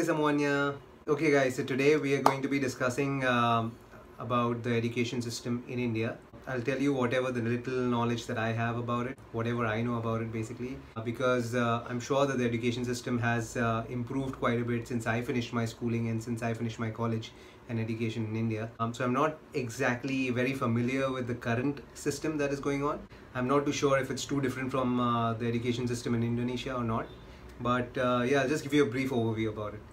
semuanya. Okay guys, so today we are going to be discussing about the education system in India. I'll tell you whatever the little knowledge that I have about it, whatever I know about it basically, because I'm sure that the education system has improved quite a bit since I finished my schooling and since I finished my college and education in India. So I'm not exactly very familiar with the current system that is going on. I'm not too sure if it's too different from the education system in Indonesia or not. But yeah, I'll just give you a brief overview about it.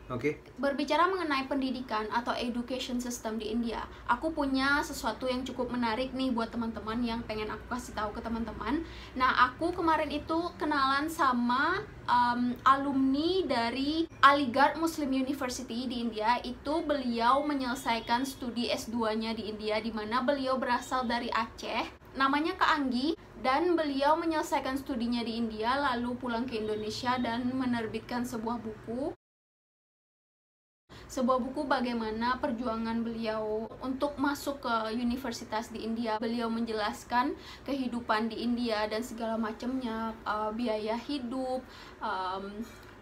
Okay. Berbicara mengenai pendidikan atau education system di India, aku punya sesuatu yang cukup menarik nih buat teman-teman yang pengen aku kasih tahu ke teman-teman. Nah, aku kemarin itu kenalan sama alumni dari Aligarh Muslim University di India. Itu beliau menyelesaikan studi S2-nya di India, di mana beliau berasal dari Aceh. Namanya Kak Anggi, dan beliau menyelesaikan studinya di India lalu pulang ke Indonesia dan menerbitkan sebuah buku bagaimana perjuangan beliau untuk masuk ke universitas di India. Beliau menjelaskan kehidupan di India dan segala macamnya, biaya hidup,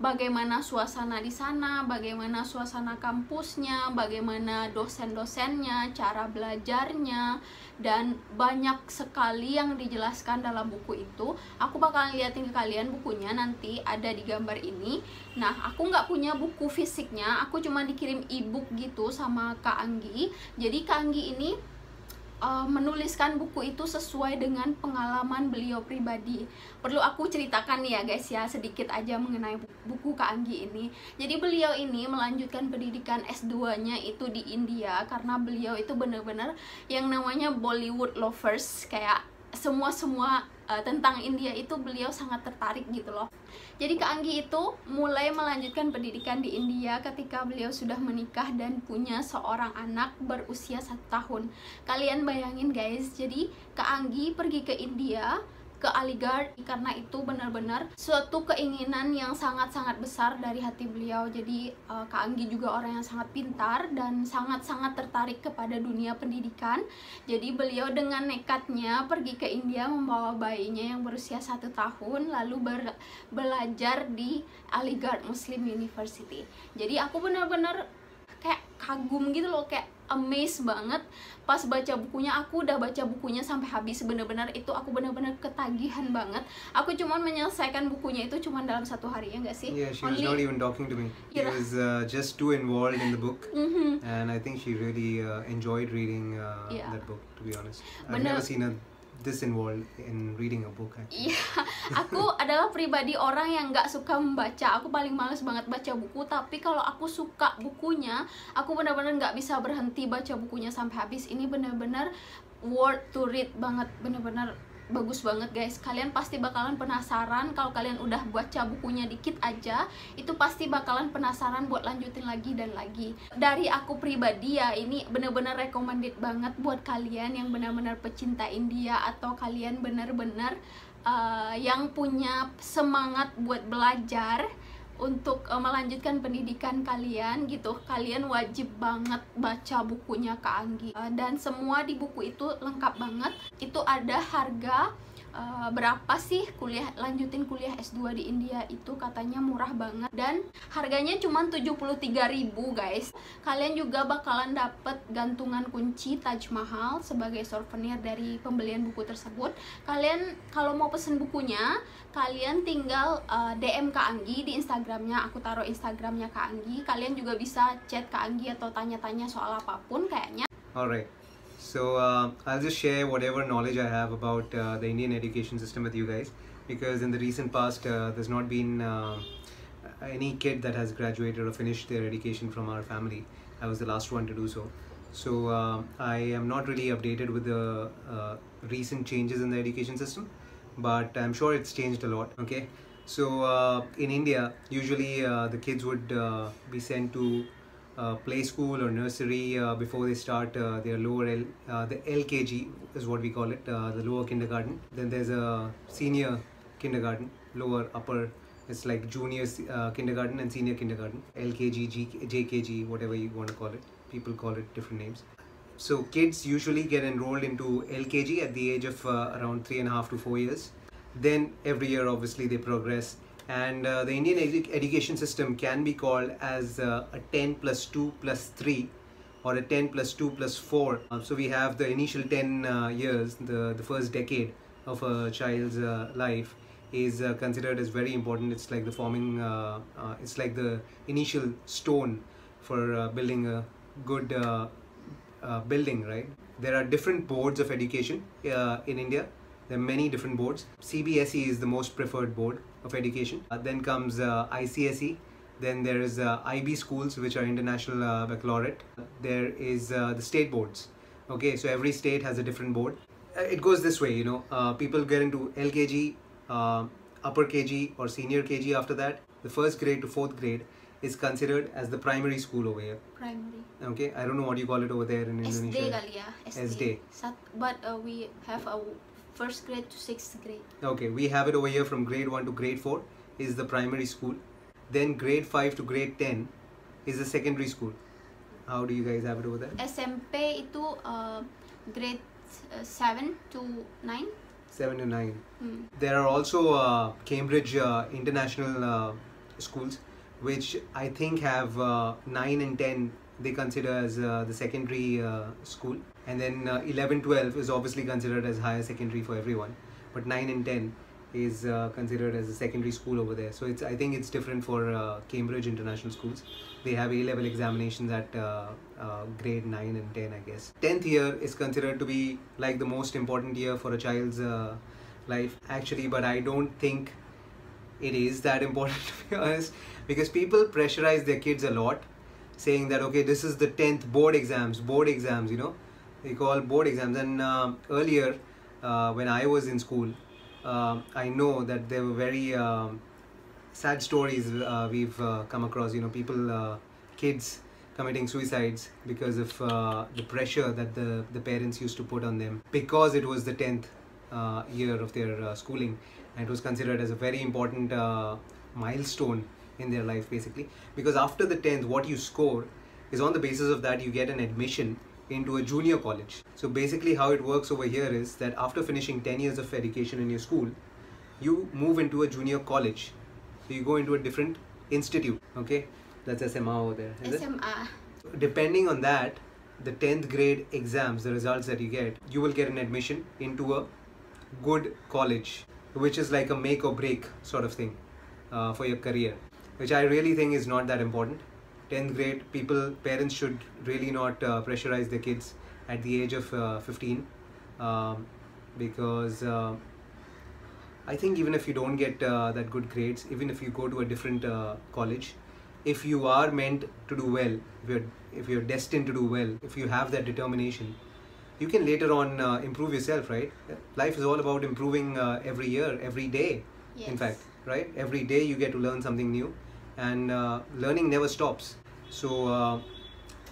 bagaimana suasana di sana, bagaimana suasana kampusnya, bagaimana dosen-dosennya, cara belajarnya, dan banyak sekali yang dijelaskan dalam buku itu. Aku bakalan liatin ke kalian bukunya, nanti ada di gambar ini. Nah, aku nggak punya buku fisiknya, aku cuma dikirim e-book gitu sama Kak Anggi. Jadi Kak Anggi ini menuliskan buku itu sesuai dengan pengalaman beliau pribadi. Perlu aku ceritakan nih ya guys ya, sedikit aja mengenai buku Kak Anggi ini. Jadi beliau ini melanjutkan pendidikan S2-nya itu di India karena beliau itu benar-benar yang namanya Bollywood lovers, kayak semua tentang India itu beliau sangat tertarik gitu loh. Jadi Kak Anggi itu mulai melanjutkan pendidikan di India ketika beliau sudah menikah dan punya seorang anak berusia 1 tahun. Kalian bayangin guys, jadi Kak Anggi pergi ke India, ke Aligarh, karena itu benar-benar suatu keinginan yang sangat-sangat besar dari hati beliau. Jadi Kak Anggi juga orang yang sangat pintar dan sangat-sangat tertarik kepada dunia pendidikan. Jadi beliau dengan nekatnya pergi ke India membawa bayinya yang berusia 1 tahun, lalu belajar di Aligarh Muslim University. Jadi aku benar-benar kayak kagum gitu loh, kayak amazed banget pas baca bukunya. Aku udah baca bukunya sampai habis, bener-bener itu aku bener-bener ketagihan banget. Aku cuman menyelesaikan bukunya itu cuman dalam 1 hari, ya nggak sih? Yeah, she was not even talking to me. She was just too involved in the book, and I think she really enjoyed reading that book. To be honest, I've never seen her this involved in reading a book. Iya, aku adalah pribadi orang yang nggak suka membaca. Aku paling males banget baca buku. Tapi kalau aku suka bukunya, aku benar-benar nggak bisa berhenti baca bukunya sampai habis. Ini benar-benar worth to read banget, benar-benar bagus banget guys. Kalian pasti bakalan penasaran. Kalau kalian udah baca bukunya dikit aja, itu pasti bakalan penasaran buat lanjutin lagi dan lagi. Dari aku pribadi ya, ini bener-bener recommended banget buat kalian yang benar-benar pecinta India, atau kalian benar-benar yang punya semangat buat belajar untuk melanjutkan pendidikan kalian gitu. Kalian wajib banget baca bukunya Kak Anggi, dan semua di buku itu lengkap banget. Itu ada harga berapa sih lanjutin kuliah S2 di India itu, katanya murah banget, dan harganya cuma 73.000 guys. Kalian juga bakalan dapet gantungan kunci Taj Mahal sebagai souvenir dari pembelian buku tersebut. Kalian kalau mau pesen bukunya, kalian tinggal DM Kak Anggi di Instagramnya. Aku taruh Instagramnya Kak Anggi. Kalian juga bisa chat Kak Anggi atau tanya-tanya soal apapun kayaknya. Alright. So I'll just share whatever knowledge I have about the Indian education system with you guys, because in the recent past there's not been any kid that has graduated or finished their education from our family. I was the last one to do so. So I am not really updated with the recent changes in the education system, but I'm sure it's changed a lot. Okay, so in India usually the kids would be sent to play school or nursery before they start their the LKG is what we call it, the lower kindergarten. Then there's a senior kindergarten, lower upper, it's like junior kindergarten and senior kindergarten, LKG, JKG, whatever you want to call it. People call it different names. So kids usually get enrolled into LKG at the age of around 3.5 to 4 years. Then every year obviously they progress And the Indian education system can be called as a 10 plus 2 plus 3 or a 10 plus 2 plus 4. So we have the initial 10 years, the first decade of a child's life is considered as very important. It's like the forming, it's like the initial stone for building a good building, right? There are different boards of education in India. There are many different boards. CBSE is the most preferred board of education. Then comes ICSE. Then there is IB schools, which are International Baccalaureate. There is the state boards. Okay, so every state has a different board. It goes this way, you know, people get into LKG, upper KG or senior KG after that. The first grade to fourth grade is considered as the primary school over here. Primary. Okay, I don't know what you call it over there in Indonesia. SD kali ya, SD. But we have a first grade to sixth grade. Okay, we have it over here from grade 1 to grade 4 is the primary school. Then grade 5 to grade 10 is the secondary school. How do you guys have it over there? SMP itu grade 7 to 9. 7 to 9. There are also Cambridge International schools, which I think have 9 and 10 they consider as the secondary school. And then 11, 12 is obviously considered as higher secondary for everyone. But 9 and 10 is considered as a secondary school over there. So I think it's different for Cambridge International schools. They have A-level examinations at grade 9 and 10, I guess. 10th year is considered to be like the most important year for a child's life, actually, but I don't think it is that important, to be honest, because people pressurize their kids a lot, saying that, okay, this is the 10th board exams, you know, they call board exams. And earlier, when I was in school, I know that there were very sad stories we've come across, you know, people, kids committing suicides because of the pressure that the parents used to put on them, because it was the 10th year of their schooling, and it was considered as a very important milestone in their life, basically, because after the 10th, what you score is on the basis of that you get an admission into a junior college. So basically how it works over here is that after finishing 10 years of education in your school, you move into a junior college. So you go into a different institute. Okay, that's SMA over there. SMA. Depending on that, the 10th grade exams, the results that you get, you will get an admission into a good college, which is like a make or break sort of thing for your career, which I really think is not that important. 10th grade, parents should really not pressurize their kids at the age of 15, because I think even if you don't get that good grades, even if you go to a different college, if you are meant to do well, if you're destined to do well, if you have that determination, you can later on improve yourself, right? Life is all about improving every year, every day. Yes. In fact, right? Every day you get to learn something new, and learning never stops. So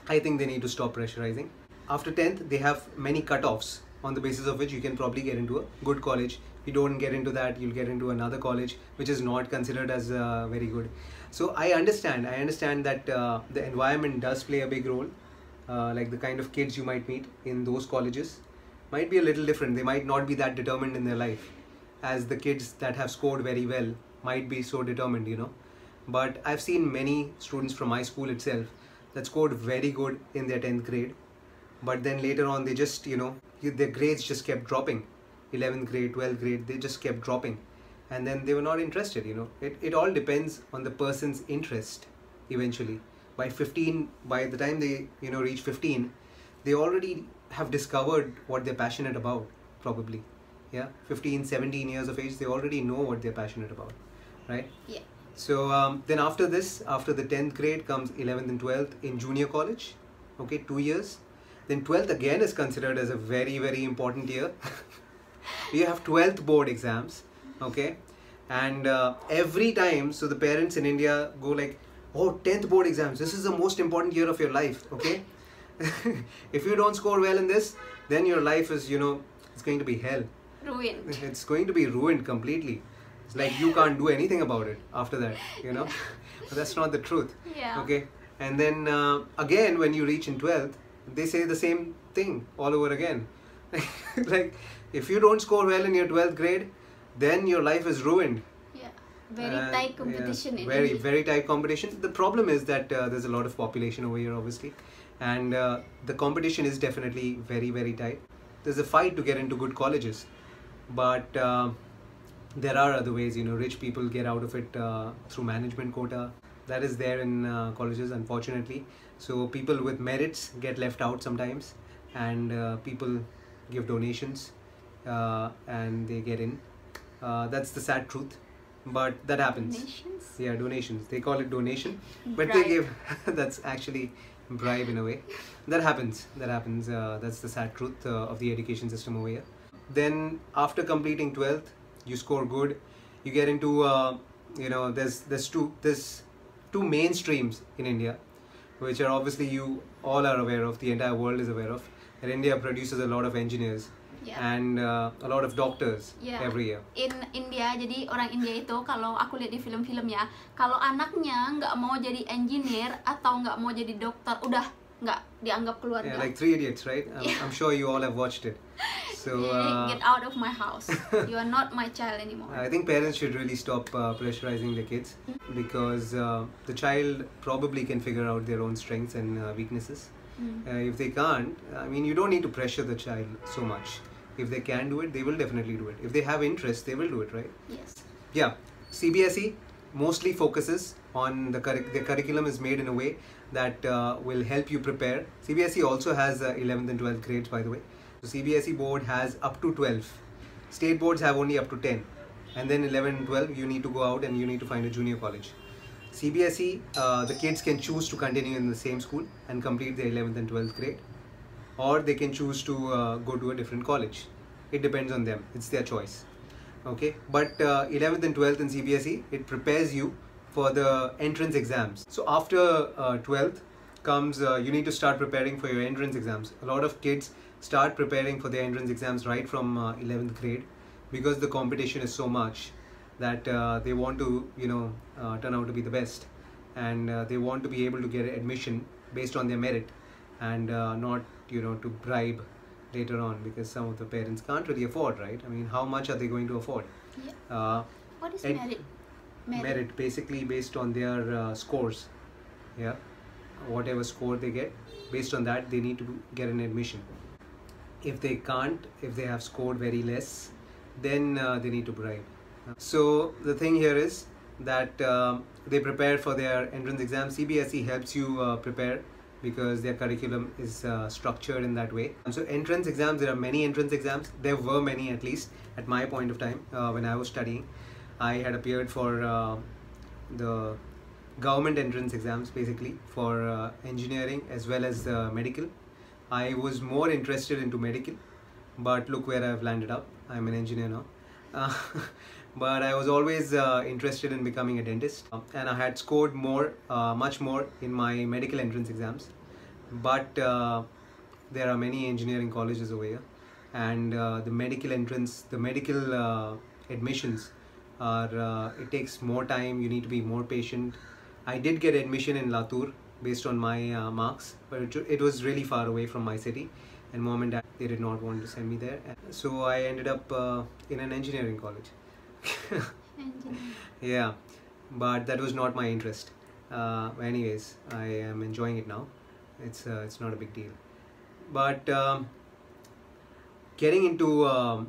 I think they need to stop pressurizing. After 10th, they have many cutoffs on the basis of which you can probably get into a good college. If you don't get into that, you'll get into another college which is not considered as very good. So I understand that the environment does play a big role. Like the kind of kids you might meet in those colleges might be a little different. They might not be that determined in their life as the kids that have scored very well might be so determined, you know. But I've seen many students from my school itself that scored very good in their 10th grade, but then later on they just, you know, their grades just kept dropping. 11th grade, 12th grade, they just kept dropping, and then they were not interested, you know. It all depends on the person's interest eventually. By the time they, you know, reach 15, they already have discovered what they're passionate about, probably. Yeah, 15, 17 years of age, they already know what they're passionate about, right? Yeah. So then after this, after the 10th grade comes 11th and 12th in junior college, okay, 2 years. Then 12th again is considered as a very, very important year. You have 12th board exams, okay, and every time, so the parents in India go like, oh, 10th board exams, this is the most important year of your life, okay. If you don't score well in this, then your life is, you know, it's going to be hell. Ruined. It's going to be ruined completely. It's like you can't do anything about it after that, you know. But that's not the truth. Yeah. Okay. And then again, when you reach in 12th, they say the same thing all over again. Like, if you don't score well in your 12th grade, then your life is ruined. Yeah. Very tight competition in very India. very tight competition. The problem is that there's a lot of population over here, obviously, and the competition is definitely very very tight. There's a fight to get into good colleges, but there are other ways. Rich people get out of it through management quota. That is there in colleges, unfortunately. So people with merits get left out sometimes, and people give donations and they get in. That's the sad truth, but that happens. Donations? Yeah, donations. They call it donation, but Bribe. they give. That's actually bribe in a way. That happens. That's the sad truth of the education system over here. Then after completing 12th, you score good. You get into there's two main streams in India, which are obviously you all are aware of. The entire world is aware of. And India produces a lot of engineers. Yeah. And a lot of doctors Yeah. every year. In India, jadi orang India itu kalau aku lihat di film-film ya, kalau anaknya nggak mau jadi engineer atau nggak mau jadi dokter, udah nggak dianggap keluarga. Yeah, like Three Idiots, right? I'm sure you all have watched it. So Get out of my house. You are not my child anymore. I think parents should really stop pressurizing their kids, because the child probably can figure out their own strengths and weaknesses. If they can't, I mean, you don't need to pressure the child so much. If they can do it, they will definitely do it. If they have interest, they will do it, right? Yes. Yeah, CBSE mostly focuses on the curriculum is made in a way that will help you prepare. CBSE also has 11th and 12th grades, by the way. So CBSE board has up to 12. State boards have only up to 10. And then 11 and 12, you need to go out and you need to find a junior college. CBSE, the kids can choose to continue in the same school and complete their 11th and 12th grade, or they can choose to go to a different college. It depends on them. It's their choice. Okay, but 11th and 12th in CBSE, it prepares you for the entrance exams. So after 12th comes, you need to start preparing for your entrance exams. A lot of kids start preparing for their entrance exams right from 11th grade, because the competition is so much that they want to turn out to be the best, and they want to be able to get admission based on their merit, and not to bribe later on, because some of the parents can't really afford, right? I mean, how much are they going to afford? Yeah. What is merit? Merit basically based on their scores. Yeah, whatever score they get, based on that they need to get an admission. If they can't, if they have scored very less, then they need to bribe. So the thing here is that they prepare for their entrance exam. CBSE helps you prepare, because their curriculum is structured in that way. So entrance exams, there are many entrance exams. There were many, at least at my point of time when I was studying. I had appeared for the government entrance exams, basically for engineering as well as medical. I was more interested into medical, but look where I've landed up. I'm an engineer now. But I was always interested in becoming a dentist, and I had scored much more in my medical entrance exams. But there are many engineering colleges over here, and the medical entrance, the medical admissions are, it takes more time. You need to be more patient. I did get admission in Latur based on my marks, but it was really far away from my city, and mom and dad, they did not want to send me there. So I ended up in an engineering college. Yeah, but that was not my interest. Anyways, I am enjoying it now. It's not a big deal. But getting into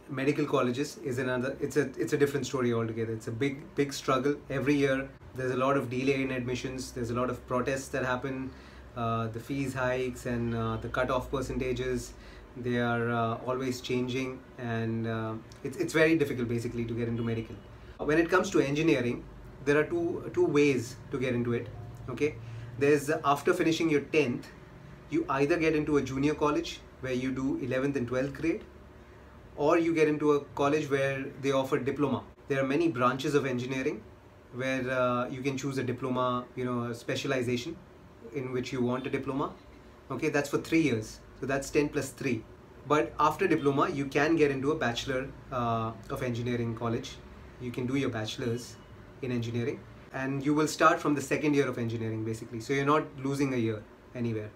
medical colleges is another. It's a different story altogether. It's a big struggle every year. There's a lot of delay in admissions. There's a lot of protests that happen. The fees hikes and the cutoff percentages, they are always changing, and it's very difficult basically to get into medical. When it comes to engineering, there are two ways to get into it. Okay, there's after finishing your 10th, you either get into a junior college where you do 11th and 12th grade, or you get into a college where they offer diploma. There are many branches of engineering where you can choose a diploma, a specialization in which you want a diploma. Okay, that's for 3 years. So that's 10 plus 3. But after diploma, you can get into a bachelor of engineering college. You can do your bachelor's in engineering, and you will start from the 2nd year of engineering basically. So you're not losing a year anywhere.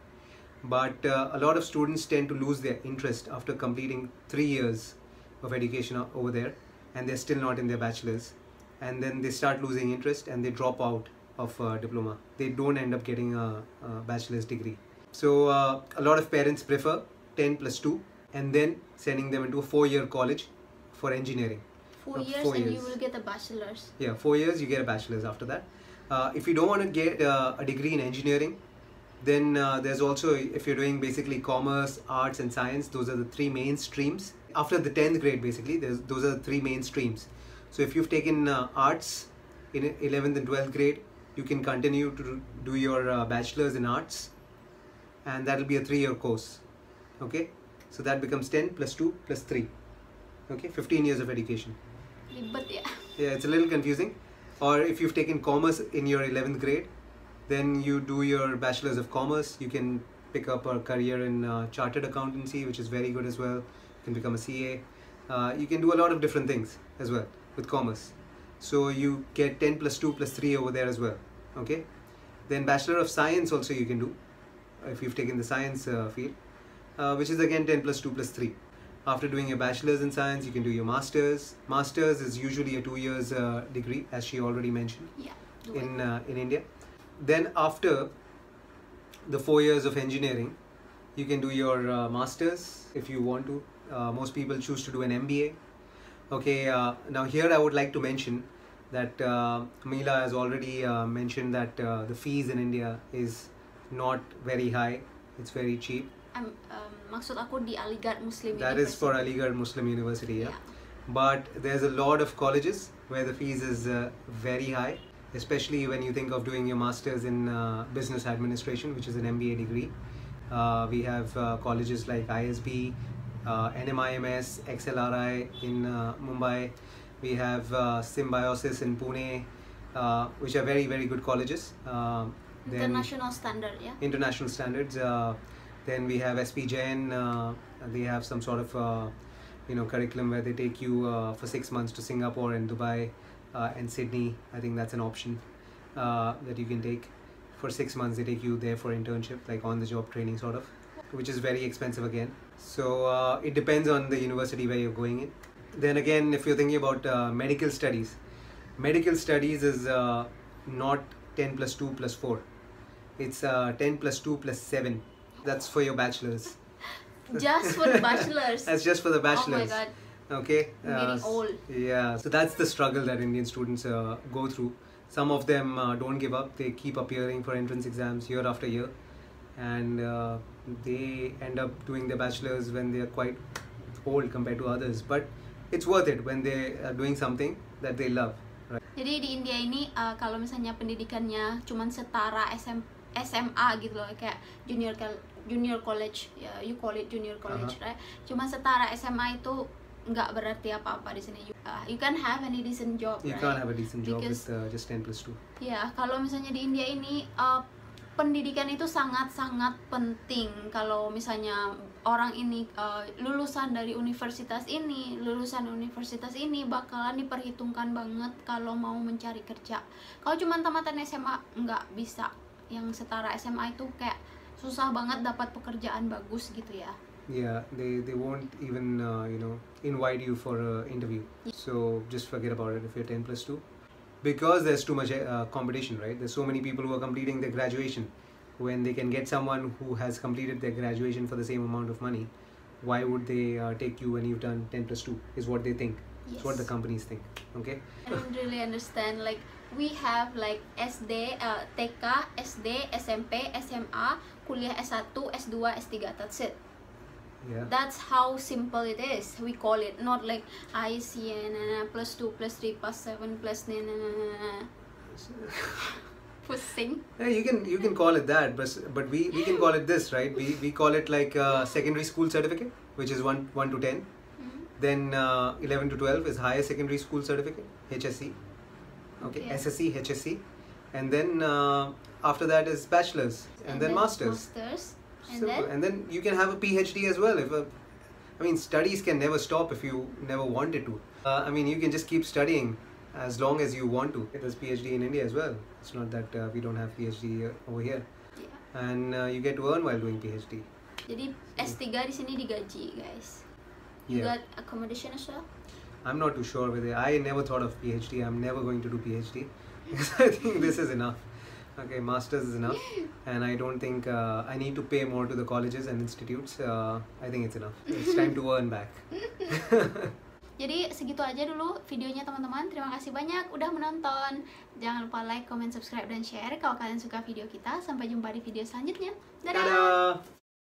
But a lot of students tend to lose their interest after completing 3 years of education over there, and they're still not in their bachelor's. and then they start losing interest and they drop out of diploma. They don't end up getting a bachelor's degree. So a lot of parents prefer 10 plus 2 and then sending them into a 4-year college for engineering. 4 years 4 and years. you will get a bachelor's. Yeah, 4 years you get a bachelor's after that. If you don't want to get a degree in engineering, then there's also, if you're doing basically commerce, arts and science, those are the 3 main streams. After the 10th grade basically, those are the 3 main streams. So if you've taken arts in 11th and 12th grade, you can continue to do your bachelor's in arts, and that will be a 3-year course. Okay, so that becomes 10 plus 2 plus 3. Okay, 15 years of education. But yeah. Yeah, it's a little confusing. Or if you've taken commerce in your 11th grade, then you do your bachelor's of commerce. You can pick up a career in chartered accountancy, which is very good as well. You can become a CA. You can do a lot of different things as well with commerce. So you get 10 plus 2 plus 3 over there as well. Okay, then bachelor of science also you can do if you've taken the science field, which is again 10 plus 2 plus 3. After doing your bachelor's in science, you can do your master's. Master's is usually a 2 years degree, as she already mentioned, Yeah, in India. Then after the 4 years of engineering, you can do your master's if you want to. Most people choose to do an MBA. Okay, now here I would like to mention that Mila has already mentioned that the fees in India is not very high. It's very cheap. Maksud aku di Aligarh Muslim That University. is for Aligarh Muslim University, yeah. Yeah. But there's a lot of colleges where the fees is very high, especially when you think of doing your masters in business administration, which is an MBA degree. We have colleges like ISB, NMIMS, XLRI in Mumbai. We have Symbiosis in Pune, which are very, very good colleges. International standard, yeah. International standards. Then we have SP Jain. They have some sort of curriculum where they take you for 6 months to Singapore and Dubai and Sydney. I think that's an option that you can take. For 6 months they take you there for internship, like on the job training sort of, which is very expensive again. So it depends on the university where you're going in. Then again, if you're thinking about medical studies is not 10 plus 2 plus 4. It's 10 plus 2 plus 7. That's for your bachelor's. Just for the bachelor's. That's just for the bachelor's. Oh my god. Okay. I'm getting old. Yeah. So that's the struggle that Indian students go through. Some of them don't give up. They keep appearing for entrance exams year after year, and they end up doing their bachelor's when they are quite old compared to others. But it's worth it when they are doing something that they love. Right? Jadi di India ini kalau misalnya pendidikannya cuman setara SMA gitu loh, kayak junior college, ya, you call it junior college, right? Cuma setara SMA itu nggak berarti apa-apa di sini. You can have any decent job. You right? can't have a decent job Because, with just 10 plus 2. Ya, kalau misalnya di India ini pendidikan itu sangat-sangat penting. Kalau misalnya orang ini lulusan dari universitas ini bakalan diperhitungkan banget kalau mau mencari kerja. Kalau cuma tamatan SMA nggak bisa. Yang setara SMA itu kayak susah banget dapat pekerjaan bagus gitu ya. Yeah, they won't even invite you for an interview. So just forget about it if you're 10 plus 2. Because there's too much competition, right? There's so many people who are completing their graduation. When they can get someone who has completed their graduation for the same amount of money, why would they take you when you've done 10 plus 2 is what they think. Yes. It's what the companies think. Okay? I don't really understand, like we have like SD, TK, SD, SMP, SMA, kuliah S1, S2, S3, that's it. Yeah. That's how simple it is. We call it, not like IC, plus 2, plus 3, plus 7, plus pusing. Yeah, you can call it that, but we can call it this, right? We call it like secondary school certificate, which is 1 to 10. Then 11 to 12 is higher secondary school certificate, HSC. Okay, SSC, HSC, and then after that is bachelor's, and then masters. And then you can have a PhD as well. I mean, studies can never stop if you never wanted to. I mean, you can just keep studying as long as you want to. There's PhD in India as well. It's not that we don't have PhD over here. Yeah. And you get to earn while doing PhD. Jadi S3 di sini digaji, guys. You got accommodation as well? I'm not too sure whether I never thought of PhD. I'm never going to do PhD because I think this is enough. Okay, masters is enough, and I don't think I need to pay more to the colleges and institutes. I think it's enough. It's time to earn back. Jadi segitu aja dulu videonya teman-teman. Terima kasih banyak udah menonton. Jangan lupa like, comment, subscribe, dan share kalau kalian suka video kita. Sampai jumpa di video selanjutnya. Dadah! Dadah!